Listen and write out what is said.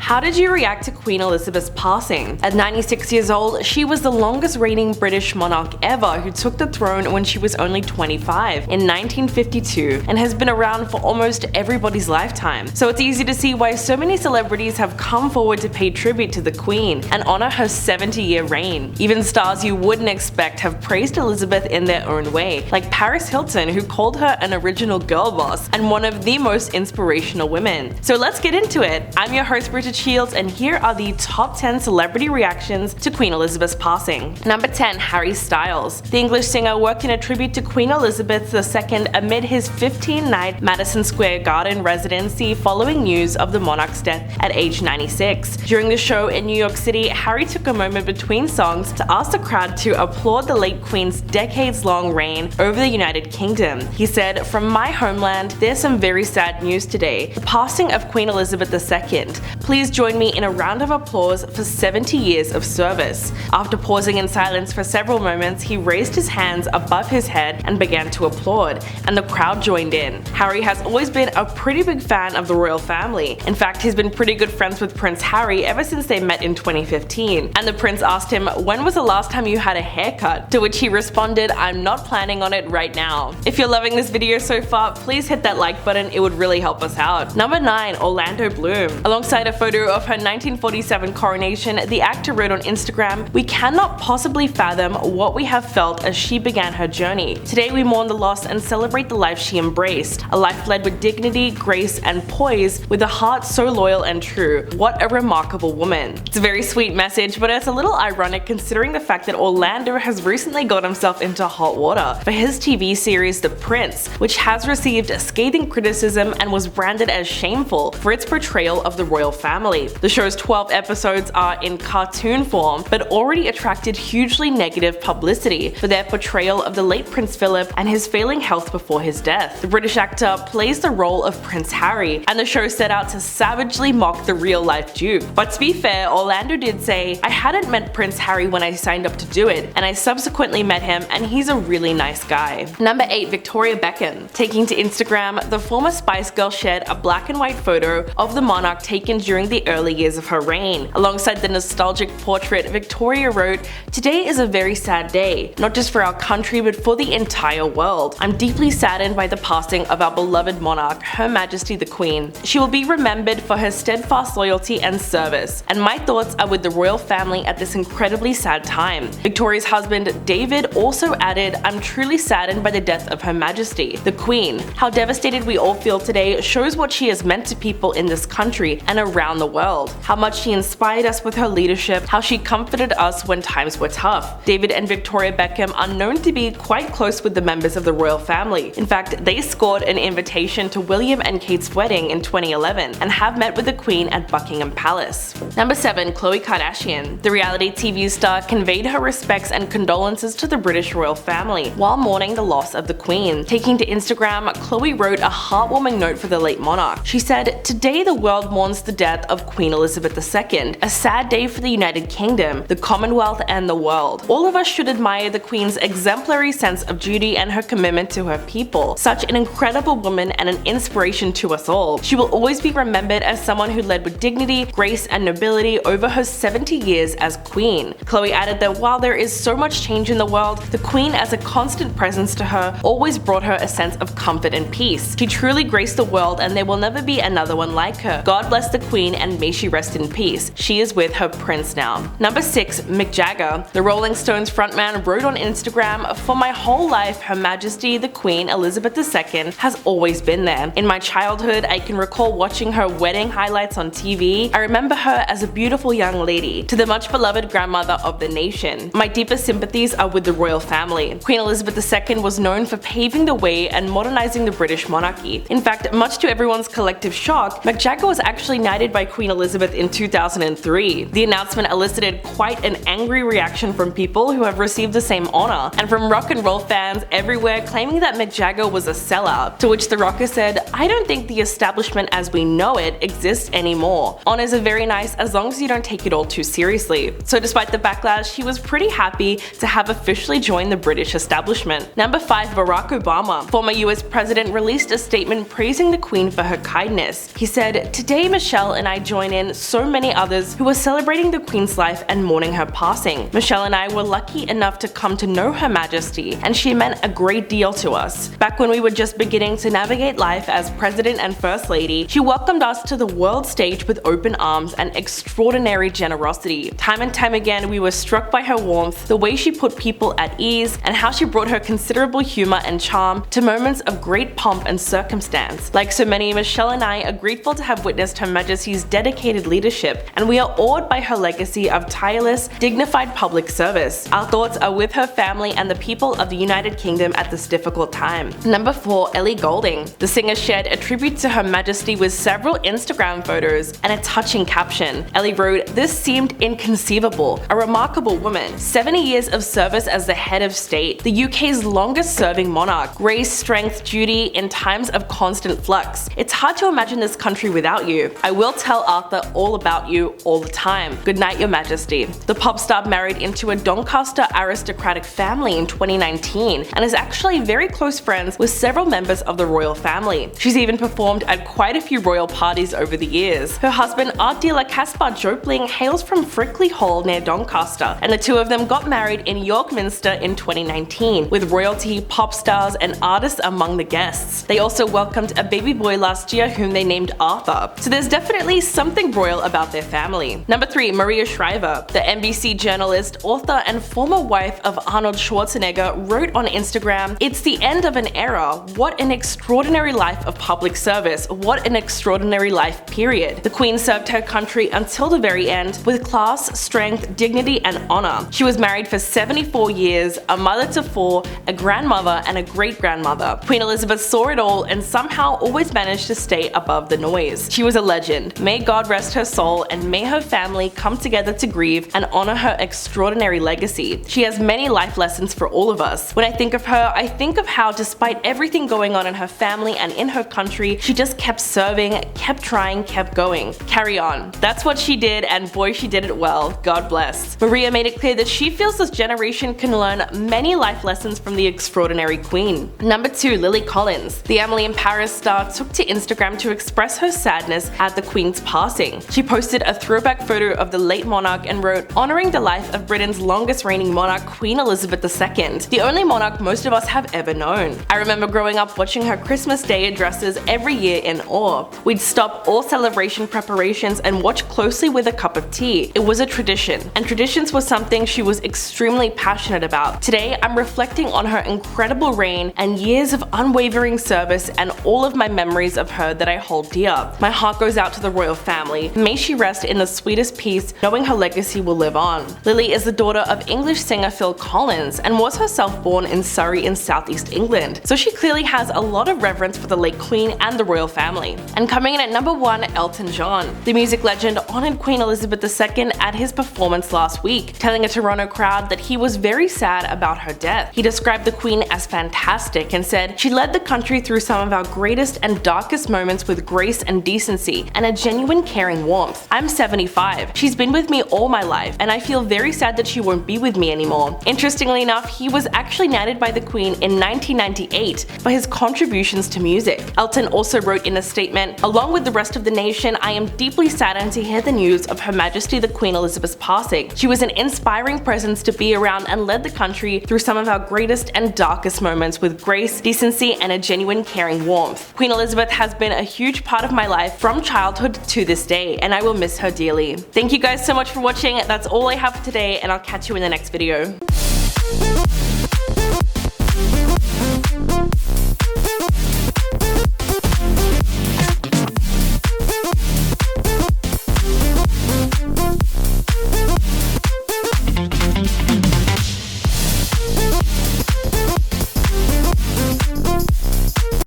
How did you react to Queen Elizabeth's passing? At 96 years old, she was the longest reigning British monarch ever who took the throne when she was only 25 in 1952 and has been around for almost everybody's lifetime. So it's easy to see why so many celebrities have come forward to pay tribute to the Queen and honor her 70-year reign. Even stars you wouldn't expect have praised Elizabeth in their own way, like Paris Hilton, who called her an original girl boss and one of the most inspirational women. So let's get into it. I'm your host Bridget Shields, and here are the top 10 celebrity reactions to Queen Elizabeth's passing. Number 10. Harry Styles. The English singer worked in a tribute to Queen Elizabeth II amid his 15-night Madison Square Garden residency following news of the monarch's death at age 96. During the show in New York City, Harry took a moment between songs to ask the crowd to applaud the late Queen's decades-long reign over the United Kingdom. He said, "From my homeland, there's some very sad news today. The passing of Queen Elizabeth II. Please join me in a round of applause for 70 years of service." After pausing in silence for several moments, he raised his hands above his head and began to applaud, and the crowd joined in. Harry has always been a pretty big fan of the royal family. In fact, he's been pretty good friends with Prince Harry ever since they met in 2015. And the prince asked him, "When was the last time you had a haircut?" To which he responded, "I'm not planning on it right now." If you're loving this video so far, please hit that like button, it would really help us out. Number 9. Orlando Bloom. Alongside a photo of her 1947 coronation, the actor wrote on Instagram, "We cannot possibly fathom what we have felt as she began her journey. Today we mourn the loss and celebrate the life she embraced, a life led with dignity, grace, and poise, with a heart so loyal and true. What a remarkable woman." It's a very sweet message, but it's a little ironic considering the fact that Orlando has recently got himself into hot water for his TV series The Prince, which has received scathing criticism and was branded as shameful for its portrayal of the royal family. The show's 12 episodes are in cartoon form, but already attracted hugely negative publicity for their portrayal of the late Prince Philip and his failing health before his death. The British actor plays the role of Prince Harry, and the show set out to savagely mock the real-life Duke. But to be fair, Orlando did say, "I hadn't met Prince Harry when I signed up to do it, and I subsequently met him, and he's a really nice guy." Number 8. Victoria Beckham. Taking to Instagram, the former Spice Girl shared a black and white photo of the monarch taken during the early years of her reign. Alongside the nostalgic portrait, Victoria wrote, "Today is a very sad day, not just for our country but for the entire world. I'm deeply saddened by the passing of our beloved monarch, Her Majesty the Queen. She will be remembered for her steadfast loyalty and service, and my thoughts are with the royal family at this incredibly sad time." Victoria's husband, David, also added, "I'm truly saddened by the death of Her Majesty, the Queen. How devastated we all feel today shows what she has meant to people in this country and around the world. How much she inspired us with her leadership, how she comforted us when times were tough." David and Victoria Beckham are known to be quite close with the members of the royal family. In fact, they scored an invitation to William and Kate's wedding in 2011 and have met with the Queen at Buckingham Palace. Number 7. Khloe Kardashian. The reality TV star conveyed her respects and condolences to the British royal family while mourning the loss of the Queen. Taking to Instagram, Khloe wrote a heartwarming note for the late monarch. She said, "Today the world mourns the death of Queen Elizabeth II, a sad day for the United Kingdom, the Commonwealth, and the world. All of us should admire the Queen's exemplary sense of duty and her commitment to her people. Such an incredible woman and an inspiration to us all. She will always be remembered as someone who led with dignity, grace, and nobility over her 70 years as Queen." Khloe added that while there is so much change in the world, the Queen, as a constant presence to her, always brought her a sense of comfort and peace. She truly graced the world, and there will never be another one like her. God bless the Queen, and may she rest in peace. She is with her prince now. Number 6. Mick Jagger. The Rolling Stones frontman wrote on Instagram, "For my whole life, Her Majesty the Queen Elizabeth II has always been there. In my childhood, I can recall watching her wedding highlights on TV. I remember her as a beautiful young lady. To the much beloved grandmother of the nation, my deepest sympathies are with the royal family. Queen Elizabeth II was known for paving the way and modernizing the British monarchy. In fact, much to everyone's collective shock, Mick Jagger was actually knighted by Queen Elizabeth in 2003. The announcement elicited quite an angry reaction from people who have received the same honor, and from rock and roll fans everywhere claiming that Mick Jagger was a sellout, to which the rocker said, "I don't think the establishment as we know it exists anymore. Honors are very nice as long as you don't take it all too seriously." So despite the backlash, he was pretty happy to have officially joined the British establishment. Number 5. Barack Obama. Former US president released a statement praising the Queen for her kindness. He said, "Today Michelle and I I join in so many others who are celebrating the Queen's life and mourning her passing. Michelle and I were lucky enough to come to know Her Majesty, and she meant a great deal to us. Back when we were just beginning to navigate life as President and First Lady, she welcomed us to the world stage with open arms and extraordinary generosity. Time and time again, we were struck by her warmth, the way she put people at ease, and how she brought her considerable humor and charm to moments of great pomp and circumstance. Like so many, Michelle and I are grateful to have witnessed Her Majesty's dedicated leadership, and we are awed by her legacy of tireless, dignified public service. Our thoughts are with her family and the people of the United Kingdom at this difficult time. Number 4. Ellie Goulding. The singer shared a tribute to Her Majesty with several Instagram photos and a touching caption. Ellie wrote, "This seemed inconceivable. A remarkable woman. 70 years of service as the head of state, the UK's longest serving monarch. Grace, strength, duty in times of constant flux. It's hard to imagine this country without you. I will tell Arthur all about you all the time. Good night, Your Majesty." The pop star married into a Doncaster aristocratic family in 2019 and is actually very close friends with several members of the royal family. She's even performed at quite a few royal parties over the years. Her husband, art dealer Caspar Jopling, hails from Frickley Hall near Doncaster, and the two of them got married in York Minster in 2019, with royalty, pop stars, and artists among the guests. They also welcomed a baby boy last year whom they named Arthur. So there's definitely something royal about their family. Number 3. Maria Shriver. The NBC journalist, author, and former wife of Arnold Schwarzenegger wrote on Instagram, "It's the end of an era. What an extraordinary life of public service. What an extraordinary life, period. The Queen served her country until the very end with class, strength, dignity, and honor. She was married for 74 years, a mother to 4, a grandmother, and a great-grandmother. Queen Elizabeth saw it all and somehow always managed to stay above the noise. She was a legend. May God rest her soul, and may her family come together to grieve and honor her extraordinary legacy. She has many life lessons for all of us. When I think of her, I think of how despite everything going on in her family and in her country, she just kept serving, kept trying, kept going. Carry on." That's what she did, and boy, she did it well. God bless. Maria made it clear that she feels this generation can learn many life lessons from the extraordinary Queen. Number 2. Lily Collins. The Emily in Paris star took to Instagram to express her sadness at the Queen's passing. She posted a throwback photo of the late monarch and wrote, "Honoring the life of Britain's longest reigning monarch, Queen Elizabeth II, the only monarch most of us have ever known. I remember growing up watching her Christmas Day addresses every year in awe. We'd stop all celebration preparations and watch closely with a cup of tea. It was a tradition, and traditions was something she was extremely passionate about. Today, I'm reflecting on her incredible reign and years of unwavering service and all of my memories of her that I hold dear. My heart goes out to the royal family. May she rest in the sweetest peace, knowing her legacy will live on." Lily is the daughter of English singer Phil Collins and was herself born in Surrey in southeast England, so she clearly has a lot of reverence for the late Queen and the royal family. And coming in at number 1, Elton John. The music legend honored Queen Elizabeth II at his performance last week, telling a Toronto crowd that he was very sad about her death. He described the Queen as fantastic and said, "She led the country through some of our greatest and darkest moments with grace and decency and a genuine caring warmth. I'm 75. She's been with me all my life, and I feel very sad that she won't be with me anymore." Interestingly enough, he was actually knighted by the Queen in 1998 for his contributions to music. Elton also wrote in a statement, "Along with the rest of the nation, I am deeply saddened to hear the news of Her Majesty the Queen Elizabeth's passing. She was an inspiring presence to be around and led the country through some of our greatest and darkest moments with grace, decency, and a genuine caring warmth. Queen Elizabeth has been a huge part of my life from childhood to this day, and I will miss her dearly." Thank you guys so much for watching. That's all I have for today, and I'll catch you in the next video.